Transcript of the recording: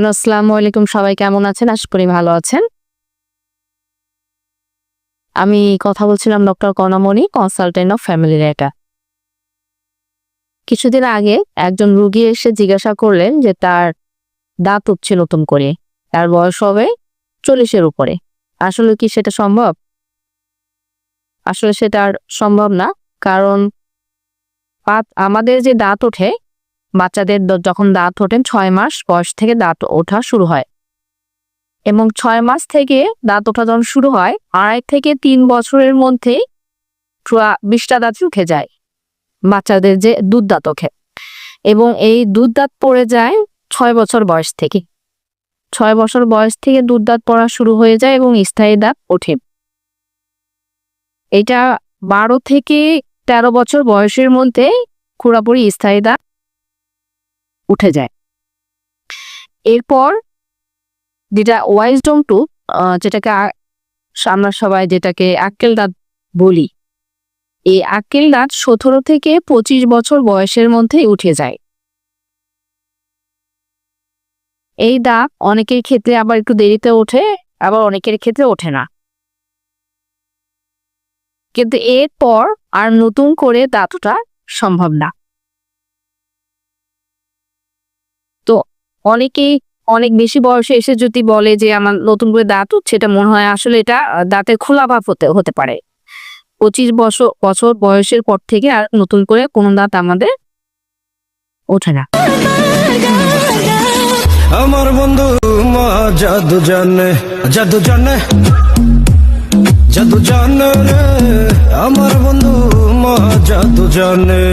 Hello, আসসালামু আলাইকুম। সবাই কেমন আছেন? আশা করি ভালো আছেন। আমি কথা বলছিলাম doctor Kanamani, consultant of family data. কিছুদিন আগে একজন রোগী এসে জিজ্ঞাসা করলেন যে তার দাঁত উঠছে নতুন করে, তার বয়স হবে 40-এর উপরে। আসলে কি সেটা সম্ভব? আসলে সেটা আর সম্ভব না। কারণ আমাদের যে দাঁত ওঠে, বাচ্চাদের যখন দাঁত ওঠেন 6 মাস বয়স থেকে দাঁত ওঠা শুরু হয়, এবং 6 মাস থেকে দাঁত ওঠা যখন শুরু হয় 2.5 থেকে 3 বছরের মধ্যেই 20টা দাঁত উঠে যায় বাচ্চাদের যে দুধ দাঁত ওঠে। এবং এই দুধ দাঁত পড়ে যায় 6 বছর বয়স থেকে। 6 বছর বয়স থেকে দুধ দাঁত পড়া শুরু হয়ে যায় এবং স্থায়ী দাঁত ওঠে। এটা 12 থেকে 13 বছর বয়সের মধ্যে পুরোপুরি স্থায়ী দাঁত উঠে যায়। এরপর যেটা ওয়াইজডম টুথ, যেটাকে আমরা সবাই যেটাকে আক্কেল দাঁত বলি, এই আক্কেল দাঁত 17 থেকে 25 বছর বয়সের মধ্যেই উঠে যায়। এই দাঁত অনেকের ক্ষেত্রে আবার একটু দেরিতে ওঠে, আবার অনেকের ক্ষেত্রে ওঠে না। কিন্তু এরপর আর নতুন করে দাঁত ওঠা সম্ভব না। তো অনেকেই অনেক বেশি বয়সে এসে যদি বলে যে আমার নতুন করে দাঁত উঠছে, এটা মনে হয় আসলে এটা দাঁতের খোলা ভাব হতে পারে। 25 বছর বয়সের পর থেকে আর নতুন করে কোনো দাঁত আমাদের ওঠে না। আমার বন্ধু মা জাদু জানে, জাদু জানে, জাদু জানে রে। আমার বন্ধু মা জাদু জানে।